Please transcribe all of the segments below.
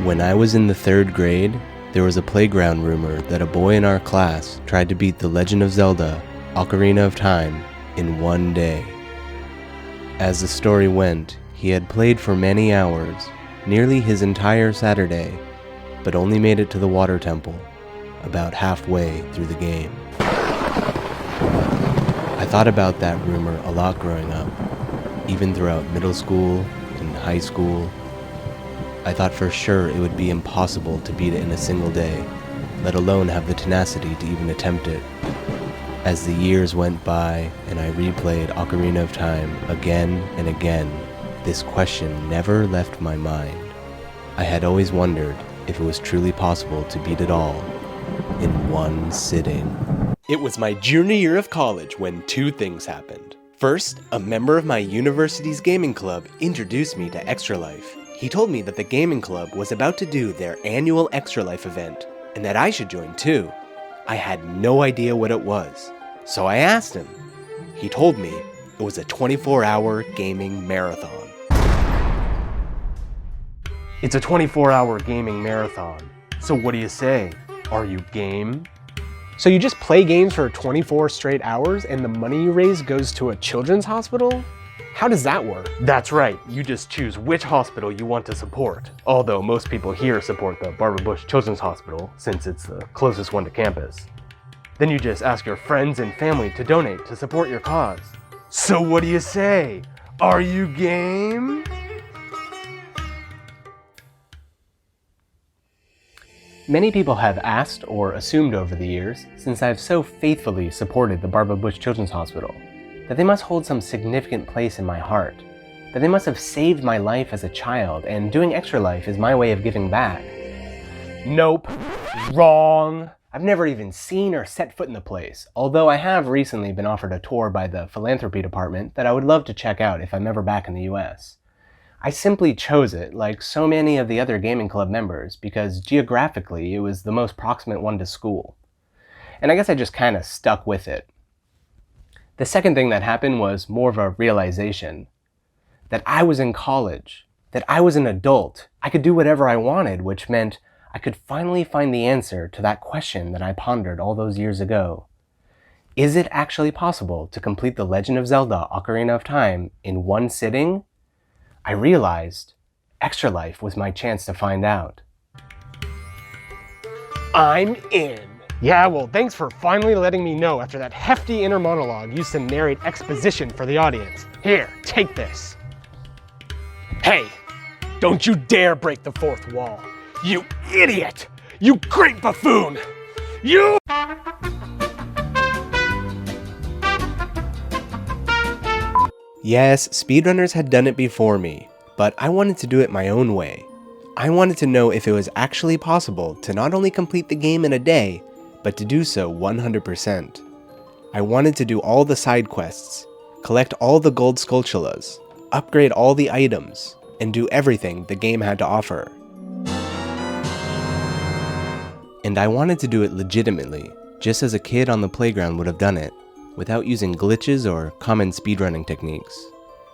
When I was in the 3rd grade, there was a playground rumor that a boy in our class tried to beat The Legend of Zelda, Ocarina of Time, in one day. As the story went, he had played for many hours, nearly his entire Saturday, but only made it to the water temple, about halfway through the game. I thought about that rumor a lot growing up, even throughout middle school and high school. I thought for sure it would be impossible to beat it in a single day, let alone have the tenacity to even attempt it. As the years went by and I replayed Ocarina of Time again and again, this question never left my mind. I had always wondered if it was truly possible to beat it all in one sitting. It was my junior year of college when 2 things happened. First, a member of my university's gaming club introduced me to Extra Life. He told me that the gaming club was about to do their annual Extra Life event, and that I should join too. I had no idea what it was, so I asked him. He told me it was a 24-hour gaming marathon. It's a 24-hour gaming marathon, so what do you say? Are you game? So you just play games for 24 straight hours and the money you raise goes to a children's hospital? How does that work? That's right, you just choose which hospital you want to support. Although most people here support the Barbara Bush Children's Hospital, since it's the closest one to campus. Then you just ask your friends and family to donate to support your cause. So what do you say? Are you game? Many people have asked or assumed over the years, since I've so faithfully supported the Barbara Bush Children's Hospital, that they must hold some significant place in my heart, that they must have saved my life as a child, and doing Extra Life is my way of giving back. Nope. Wrong. I've never even seen or set foot in the place, although I have recently been offered a tour by the philanthropy department that I would love to check out if I'm ever back in the US. I simply chose it, like so many of the other gaming club members, because geographically it was the most proximate one to school. And I guess I just kinda stuck with it. The second thing that happened was more of a realization. That I was in college, that I was an adult, I could do whatever I wanted, which meant I could finally find the answer to that question that I pondered all those years ago. Is it actually possible to complete The Legend of Zelda Ocarina of Time in one sitting? I realized Extra Life was my chance to find out. I'm in. Yeah, well, thanks for finally letting me know after that hefty inner monologue used to narrate exposition for the audience. Here, take this. Hey, don't you dare break the 4th wall. You idiot! You great buffoon! You... Yes, speedrunners had done it before me, but I wanted to do it my own way. I wanted to know if it was actually possible to not only complete the game in a day, but to do so 100%. I wanted to do all the side quests, collect all the gold Skulltulas, upgrade all the items, and do everything the game had to offer. And I wanted to do it legitimately, just as a kid on the playground would have done it, without using glitches or common speedrunning techniques.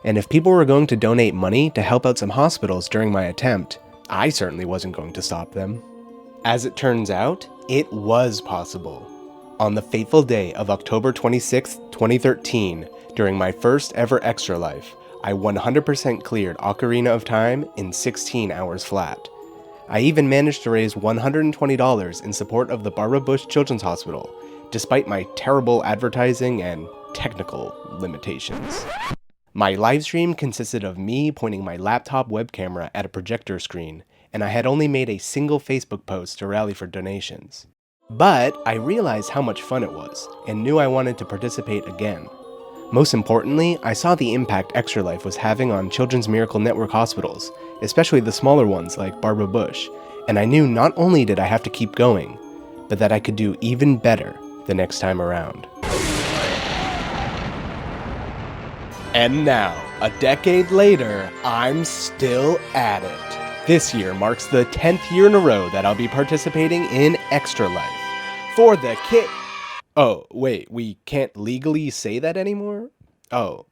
And if people were going to donate money to help out some hospitals during my attempt, I certainly wasn't going to stop them. As it turns out, it was possible. On the fateful day of October 26, 2013, during my first ever Extra Life, I 100% cleared Ocarina of Time in 16 hours flat. I even managed to raise $120 in support of the Barbara Bush Children's Hospital, despite my terrible advertising and technical limitations. My livestream consisted of me pointing my laptop web camera at a projector screen, and I had only made a single Facebook post to rally for donations. But I realized how much fun it was, and knew I wanted to participate again. Most importantly, I saw the impact Extra Life was having on Children's Miracle Network hospitals, especially the smaller ones like Barbara Bush, and I knew not only did I have to keep going, but that I could do even better the next time around. And now, a decade later, I'm still at it. This year marks the 10th year in a row that I'll be participating in Extra Life. For the kid... Oh, wait, we can't legally say that anymore? Oh,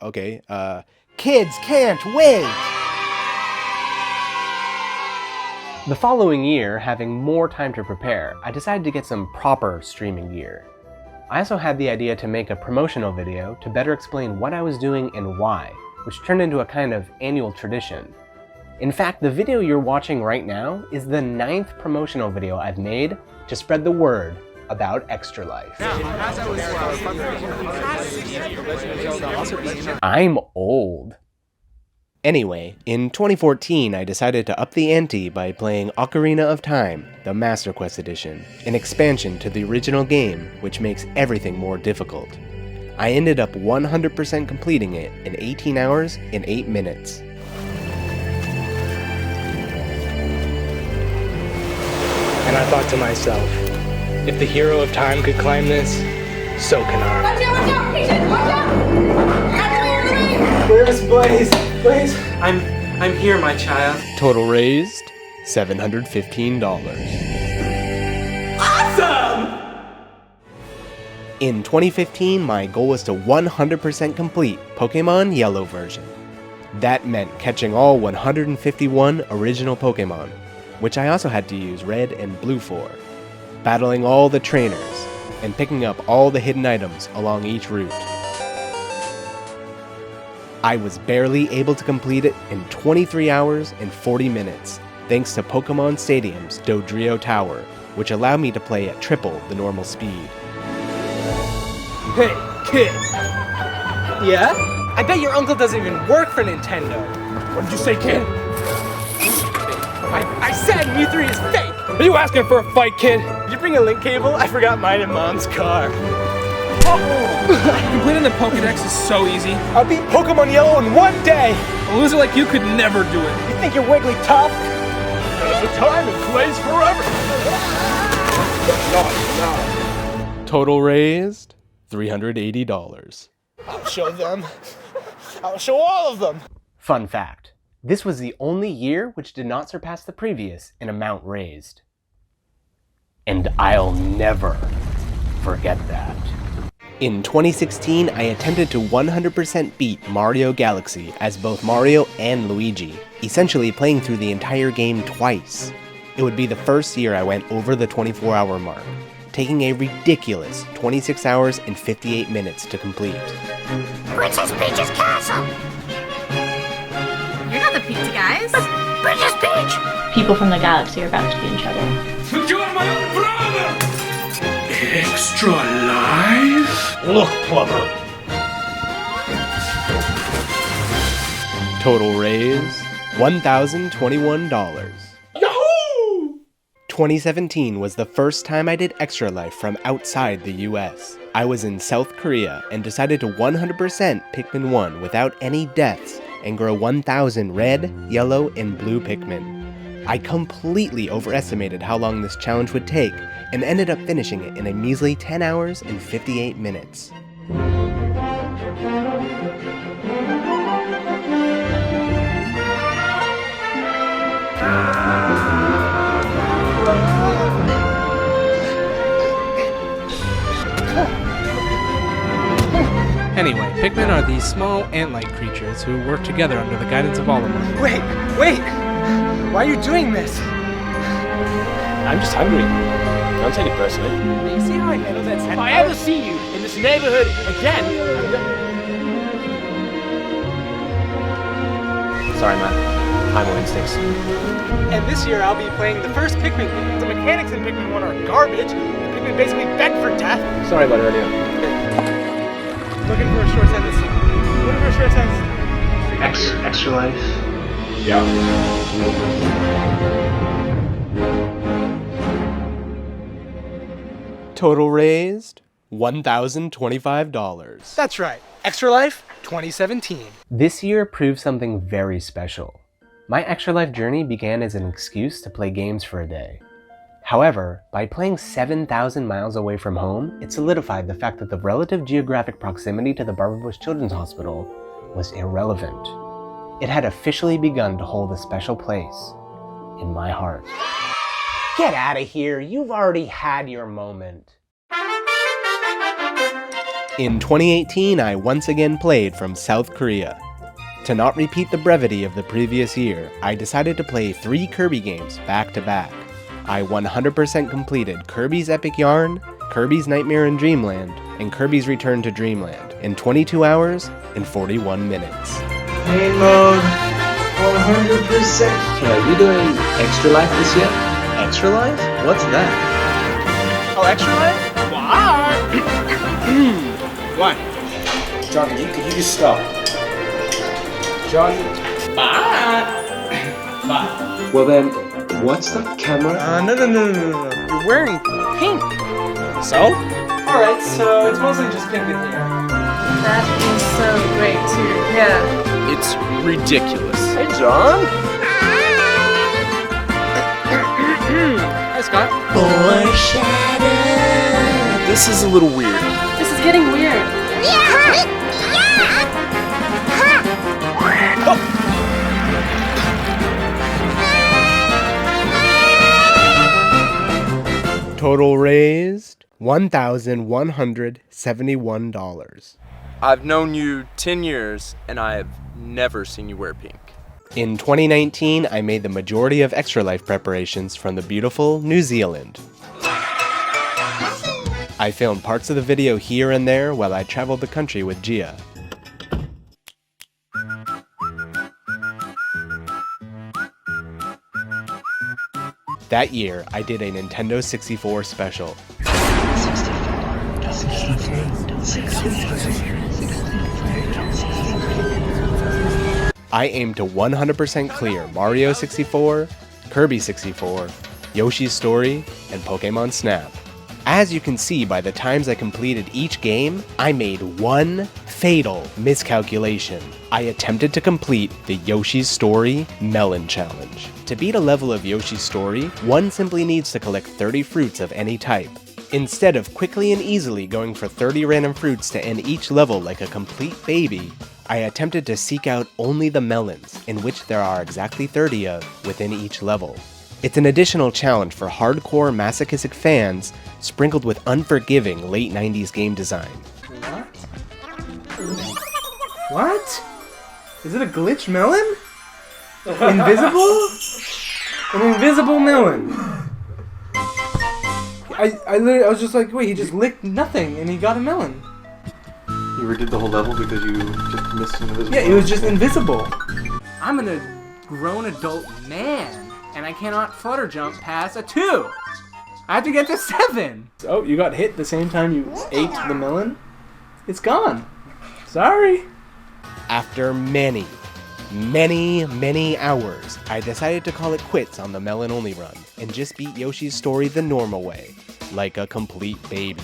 okay, Kids can't wait! The following year, having more time to prepare, I decided to get some proper streaming gear. I also had the idea to make a promotional video to better explain what I was doing and why, which turned into a kind of annual tradition. In fact, the video you're watching right now is the 9th promotional video I've made to spread the word about Extra Life. I'm old. Anyway, in 2014 I decided to up the ante by playing Ocarina of Time, the Master Quest Edition, an expansion to the original game which makes everything more difficult. I ended up 100% completing it in 18 hours and 8 minutes. And I thought to myself, if the hero of time could climb this, so can I. Watch out! Patient, watch out! Where's Blaze? Blaze? I'm here, my child. Total raised $715. Awesome! In 2015, my goal was to 100% complete Pokemon Yellow version. That meant catching all 151 original Pokemon, which I also had to use Red and Blue for, battling all the trainers, and picking up all the hidden items along each route. I was barely able to complete it in 23 hours and 40 minutes, thanks to Pokemon Stadium's ZREO Tower, which allowed me to play at triple the normal speed. Hey, kid. Yeah? I bet your uncle doesn't even work for Nintendo. What did you say, kid? I said Mewtwo is fake! Are you asking for a fight, kid? Did you bring a link cable? I forgot mine in Mom's car. Completing the Pokédex is so easy. I'll beat Pokemon Yellow in one day! A loser like you could never do it. You think you're Wiggly tough? The time and plays forever! No. Total raised $380. I'll show them. I'll show all of them! Fun fact, this was the only year which did not surpass the previous in amount raised. And I'll never forget that. In 2016, I attempted to 100% beat Mario Galaxy as both Mario and Luigi, essentially playing through the entire game twice. It would be the first year I went over the 24-hour mark, taking a ridiculous 26 hours and 58 minutes to complete. Princess Peach's castle! You're not the pizza guys. Princess Peach! People from the galaxy are about to be in trouble. You're my own brother! Extra life? Look, Plumber. Total raise $1,021. Yahoo! 2017 was the first time I did Extra Life from outside the US. I was in South Korea and decided to 100% Pikmin 1 without any deaths and grow 1,000 red, yellow, and blue Pikmin. I completely overestimated how long this challenge would take and ended up finishing it in a measly 10 hours and 58 minutes. Anyway, Pikmin are these small ant-like creatures who work together under the guidance of Olimar. Wait! Why are you doing this? I'm just hungry. Don't take it personally. You see how I handle this? If I ever see you in this neighborhood again, Sorry, man. Primal instincts. And this year I'll be playing the first Pikmin game. The mechanics in Pikmin 1 are garbage. The Pikmin basically beg for death. Sorry about earlier. Looking for a short sentence. Extra life? Yeah. Total raised $1,025. That's right. Extra Life 2017. This year proved something very special. My Extra Life journey began as an excuse to play games for a day. However, by playing 7,000 miles away from home, it solidified the fact that the relative geographic proximity to the Barbara Bush Children's Hospital was irrelevant. It had officially begun to hold a special place in my heart. Get out of here, you've already had your moment. In 2018, I once again played from South Korea. To not repeat the brevity of the previous year, I decided to play 3 Kirby games back to back. I 100% completed Kirby's Epic Yarn, Kirby's Nightmare in Dreamland, and Kirby's Return to Dreamland in 22 hours and 41 minutes. Main mode, 100%. Hey, are you doing Extra Life this year? Extra life? What's that? Oh, extra life? What? John, could you just stop? John. Well then, what's the camera? No. You're wearing pink. So? Alright, so it's mostly just pink in here. That is so great to hear. It's ridiculous. Hey, John. Hi, Scott. This is a little weird. This is getting weird. Total raised $1,171. I've known you 10 years, and I have never seen you wear pink. In 2019, I made the majority of Extra Life preparations from the beautiful New Zealand. I filmed parts of the video here and there while I traveled the country with Gia. That year, I did a Nintendo 64 special. I aim to 100% clear Mario 64, Kirby 64, Yoshi's Story, and Pokemon Snap. As you can see by the times I completed each game, I made one fatal miscalculation. I attempted to complete the Yoshi's Story Melon Challenge. To beat a level of Yoshi's Story, one simply needs to collect 30 fruits of any type. Instead of quickly and easily going for 30 random fruits to end each level like a complete baby, I attempted to seek out only the melons, in which there are exactly 30 of within each level. It's an additional challenge for hardcore masochistic fans, sprinkled with unforgiving late 90s game design. What? Is it a glitch melon? Invisible? An invisible melon. I was just like, wait, he just licked nothing and he got a melon. You redid the whole level because you just missed an invisible. Yeah, it was just invisible. I'm a grown adult man, and I cannot flutter jump past a 2. I have to get to 7. Oh, you got hit the same time you ate the melon? It's gone. Sorry. After many hours, I decided to call it quits on the melon only run and just beat Yoshi's Story the normal way, like a complete baby.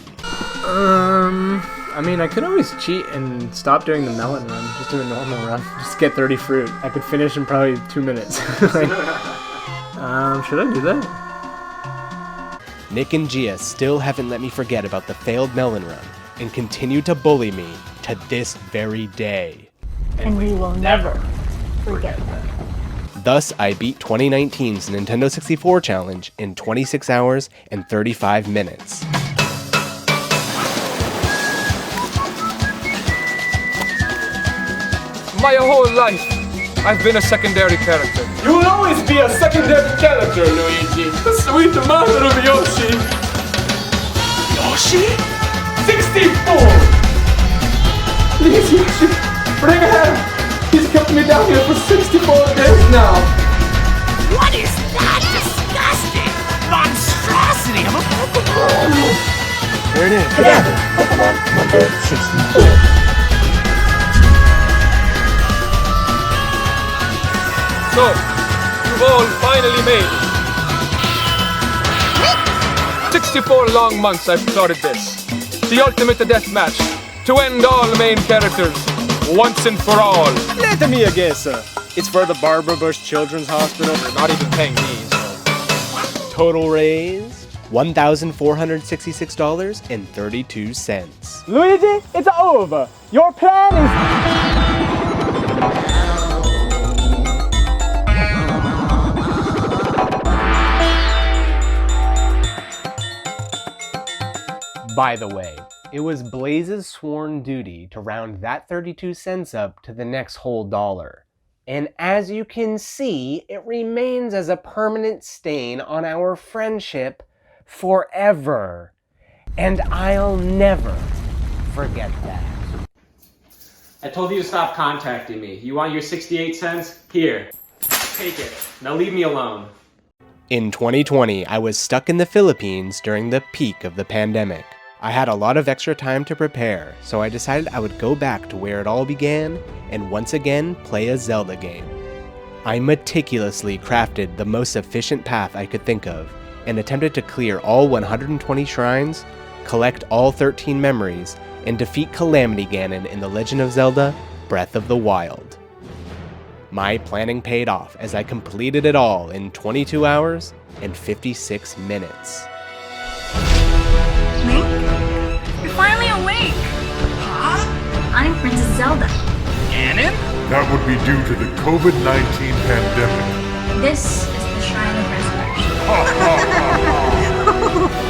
I mean, I could always cheat and stop doing the melon run, just do a normal run, just get 30 fruit. I could finish in probably 2 minutes. Like, should I do that? Nick and Gia still haven't let me forget about the failed melon run and continue to bully me to this very day. And we will never forget that. Thus, I beat 2019's Nintendo 64 challenge in 26 hours and 35 minutes. My whole life, I've been a secondary character. You will always be a secondary character, Luigi. The sweet mother of Yoshi. Yoshi? 64! Please, Yoshi, bring a hand. He's kept me down here for 64 days now. What is that disgusting monstrosity of a Pokemon? There it is. Together, Pokemon number 64. So, you've all finally made it. 64 long months I've plotted this. The ultimate death match to end all main characters once and for all. Let me guess, sir. It's for the Barbara Bush Children's Hospital. They're not even paying me, so. Total raised $1,466.32. Luigi, it's over. Your plan is... By the way, It was Blaze's sworn duty to round that 32 cents up to the next whole dollar. And as you can see, it remains as a permanent stain on our friendship forever. And I'll never forget that. I told you to stop contacting me. You want your 68 cents? Here. Take it. Now leave me alone. In 2020, I was stuck in the Philippines during the peak of the pandemic. I had a lot of extra time to prepare, so I decided I would go back to where it all began and once again play a Zelda game. I meticulously crafted the most efficient path I could think of and attempted to clear all 120 shrines, collect all 13 memories, and defeat Calamity Ganon in The Legend of Zelda: Breath of the Wild. My planning paid off as I completed it all in 22 hours and 56 minutes. Link? You're finally awake! Huh? I'm Princess Zelda. Ganon? That would be due to the COVID-19 pandemic. This is the Shrine of Resurrection.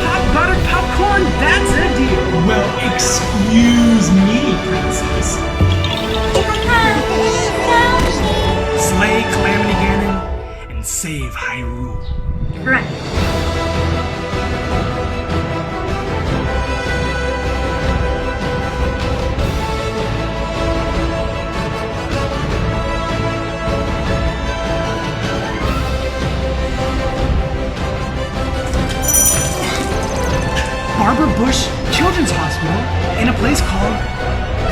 Hot buttered popcorn, that's a deal. Well, excuse me, princess. Slay Calamity Ganon and save Hyrule. Right. Barbara Bush Children's Hospital in a place called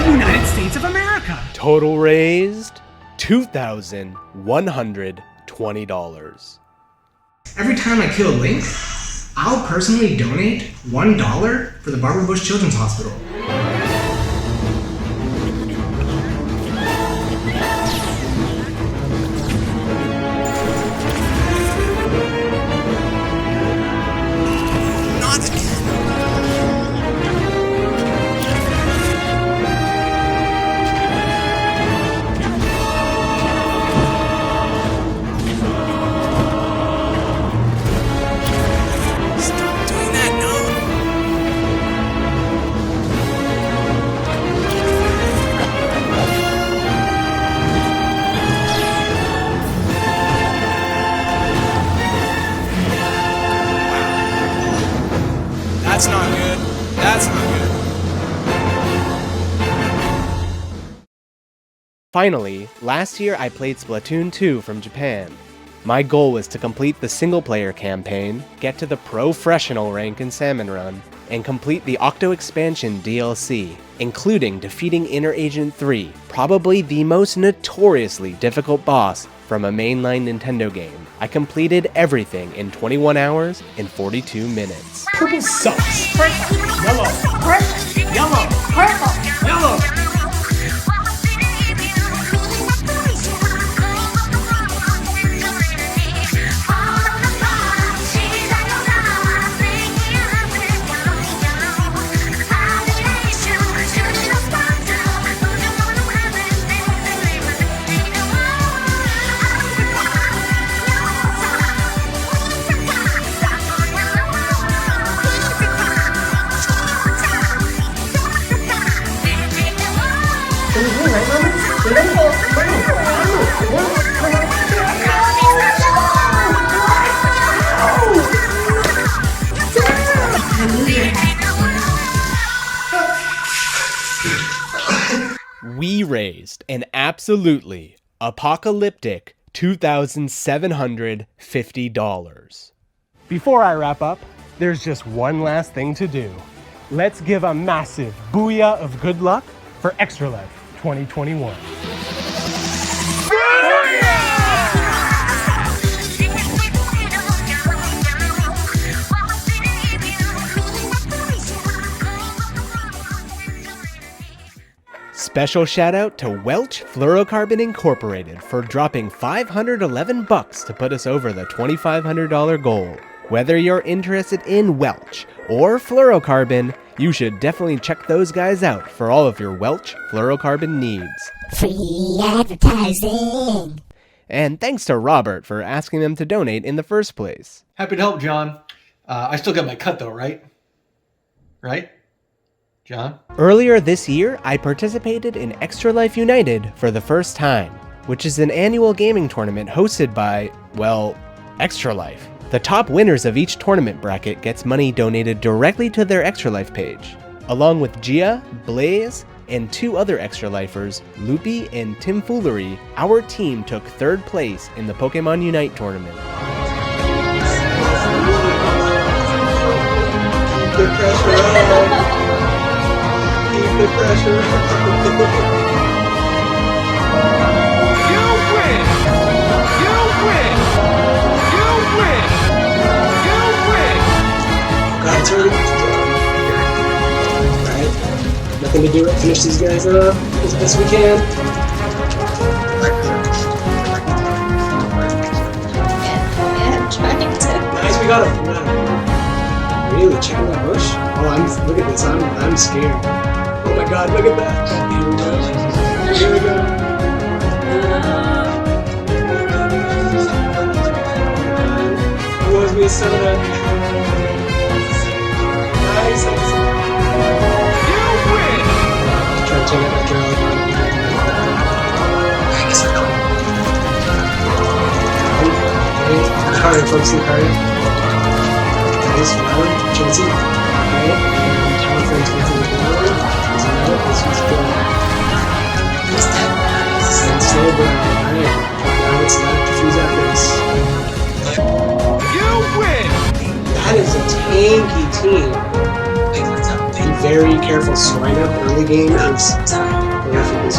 the United States of America. Total raised $2,120. Every time I kill a Link, I'll personally donate $1 for the Barbara Bush Children's Hospital. That's not good. That's not good. Finally, last year I played Splatoon 2 from Japan. My goal was to complete the single-player campaign, get to the professional rank in Salmon Run, and complete the Octo Expansion DLC, including defeating Inner Agent 3, probably the most notoriously difficult boss from a mainline Nintendo game. I completed everything in 21 hours and 42 minutes. Purple sucks. Purple. Yellow. Purple. Yellow. Purple. Yellow. We raised an absolutely apocalyptic $2,750. Before I wrap up, there's just one last thing to do. Let's give a massive booyah of good luck for Extra Life 2021. Special shout out to Welch Fluorocarbon Incorporated for dropping $511 to put us over the $2,500 goal. Whether you're interested in Welch or fluorocarbon, you should definitely check those guys out for all of your Welch fluorocarbon needs. Free advertising! And thanks to Robert for asking them to donate in the first place. Happy to help, John. I still got my cut though, right? Right? John? Earlier this year, I participated in Extra Life United for the first time, which is an annual gaming tournament hosted by, well, Extra Life. The top winners of each tournament bracket gets money donated directly to their Extra Life page. Along with Gia, Blaze, and 2 other Extra Lifers, Loopy and Timfoolery, our team took 3rd place in the Pokemon Unite tournament. Keep the pressure on. Keep the pressure on. You win! You win! You win! You win! God, it's already right? Nothing to do but finish these guys up as best we can. Yeah, I'm trying to. Nice, we got him. Really? Checking that bush? Oh, look at this. I'm scared. Oh my god, look at that. Here we go. Here we go. Who owes me a soda? Nice. You win! Try to take out that girl. I guess we're going. Okay, Carter, folks in the car. Nice, Flower, Chansey. Okay, and Tower Friends went to the board. So now this was good. And slow burn, alright. Now it's left to fuse out this. You win! That is a tanky team. Be very careful. Swine up early game is horrifically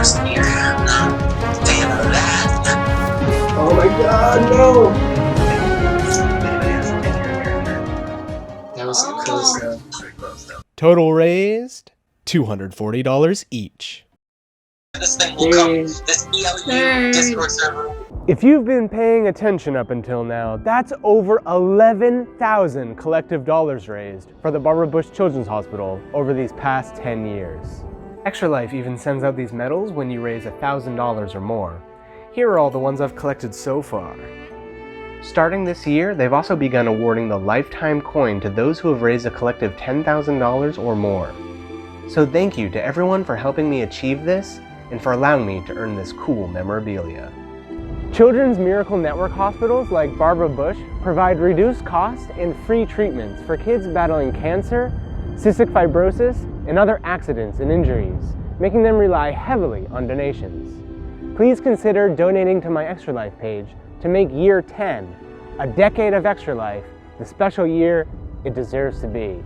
scary. Oh my god, no! That was close though. Total raised $240 each. This thing will come. This ELU Discord server. If you've been paying attention up until now, that's over 11,000 collective dollars raised for the Barbara Bush Children's Hospital over these past 10 years. Extra Life even sends out these medals when you raise $1,000 or more. Here are all the ones I've collected so far. Starting this year, they've also begun awarding the Lifetime Coin to those who have raised a collective $10,000 or more. So thank you to everyone for helping me achieve this and for allowing me to earn this cool memorabilia. Children's Miracle Network hospitals like Barbara Bush provide reduced cost and free treatments for kids battling cancer, cystic fibrosis, and other accidents and injuries, making them rely heavily on donations. Please consider donating to my Extra Life page to make year 10, a decade of Extra Life, the special year it deserves to be.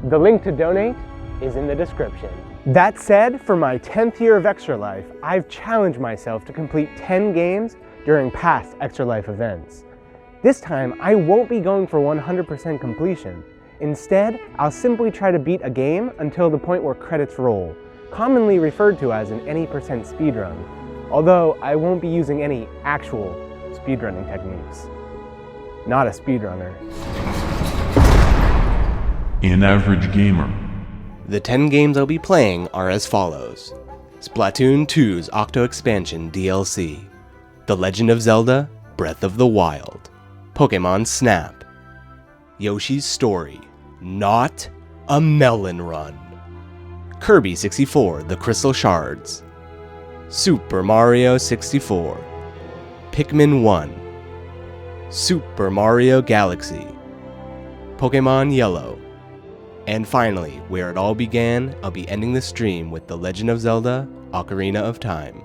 The link to donate is in the description. That said, for my 10th year of Extra Life, I've challenged myself to complete 10 games during past Extra Life events. This time, I won't be going for 100% completion. Instead, I'll simply try to beat a game until the point where credits roll, commonly referred to as an any % speedrun, although I won't be using any actual speedrunning techniques. Not a speedrunner. An average gamer. The 10 games I'll be playing are as follows: Splatoon 2's Octo Expansion DLC, The Legend of Zelda: Breath of the Wild, Pokemon Snap, Yoshi's Story, Not a Melon Run, Kirby 64: The Crystal Shards, Super Mario 64, Pikmin 1, Super Mario Galaxy, Pokemon Yellow, and finally, where it all began, I'll be ending the stream with The Legend of Zelda: Ocarina of Time.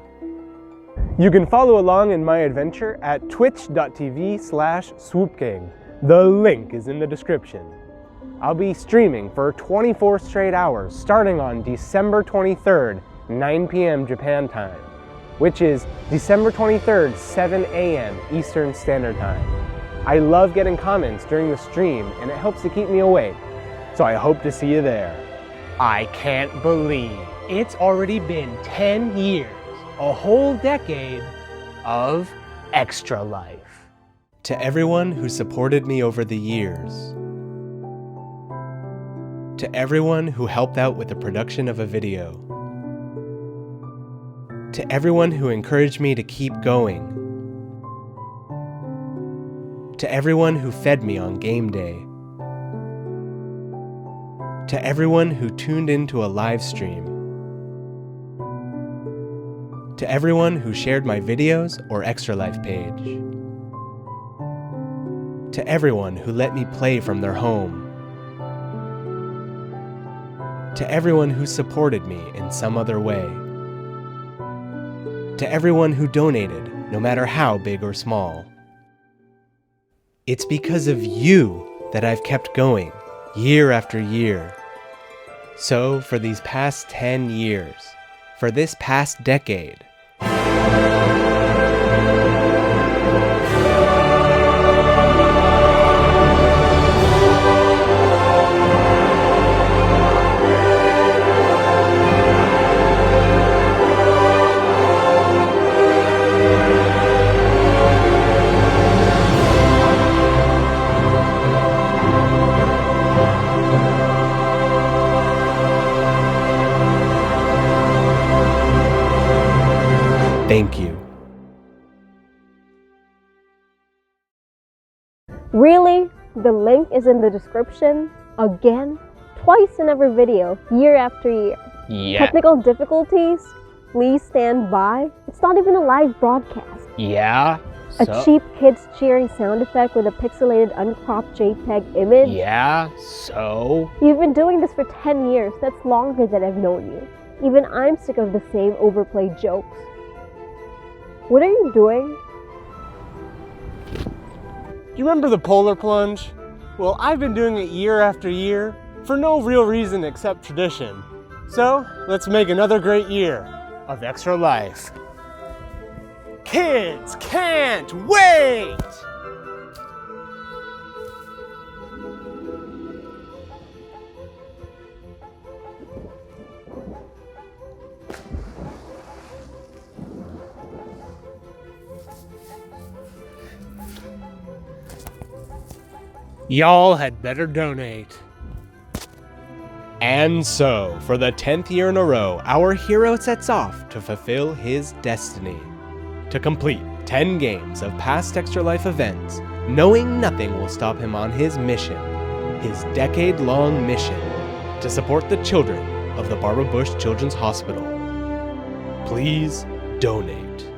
You can follow along in my adventure at twitch.tv/swoopking. The link is in the description. I'll be streaming for 24 straight hours starting on December 23rd, 9 p.m. Japan time, which is December 23rd, 7 a.m. Eastern Standard Time. I love getting comments during the stream and it helps to keep me awake, so I hope to see you there. I can't believe it's already been 10 years, a whole decade of Extra Life. To everyone who supported me over the years, to everyone who helped out with the production of a video, to everyone who encouraged me to keep going, to everyone who fed me on game day, To everyone who tuned into a live stream. To everyone who shared my videos or Extra Life page. To everyone who let me play from their home. To everyone who supported me in some other way. To everyone who donated, no matter how big or small. It's because of you that I've kept going, year after year. So, for these past 10 years, for this past decade, thank you. Really? The link is in the description? Again? Twice in every video, year after year. Yeah. Technical difficulties? Please stand by. It's not even a live broadcast. Yeah. A cheap kids cheering sound effect with a pixelated uncropped JPEG image? Yeah, so? You've been doing this for 10 years. That's longer than I've known you. Even I'm sick of the same overplayed jokes. What are you doing? You remember the polar plunge? Well, I've been doing it year after year for no real reason except tradition. So, let's make another great year of Extra Life. Kids can't wait! Y'all had better donate. And so, for the 10th year in a row, our hero sets off to fulfill his destiny. To complete 10 games of past Extra Life events, knowing nothing will stop him on his mission, his decade-long mission, to support the children of the Barbara Bush Children's Hospital. Please donate.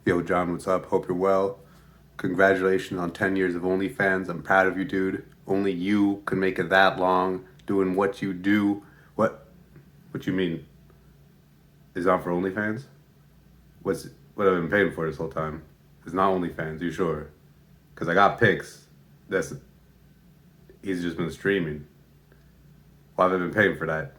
Yo, John, what's up? Hope you're well. Congratulations on 10 years of OnlyFans. I'm proud of you, dude. Only you can make it that long doing what you do. What you mean? Is it on for OnlyFans? What I've been paying for this whole time? It's not OnlyFans, you sure? Because I got pics. He's just been streaming. Why have I been paying for that?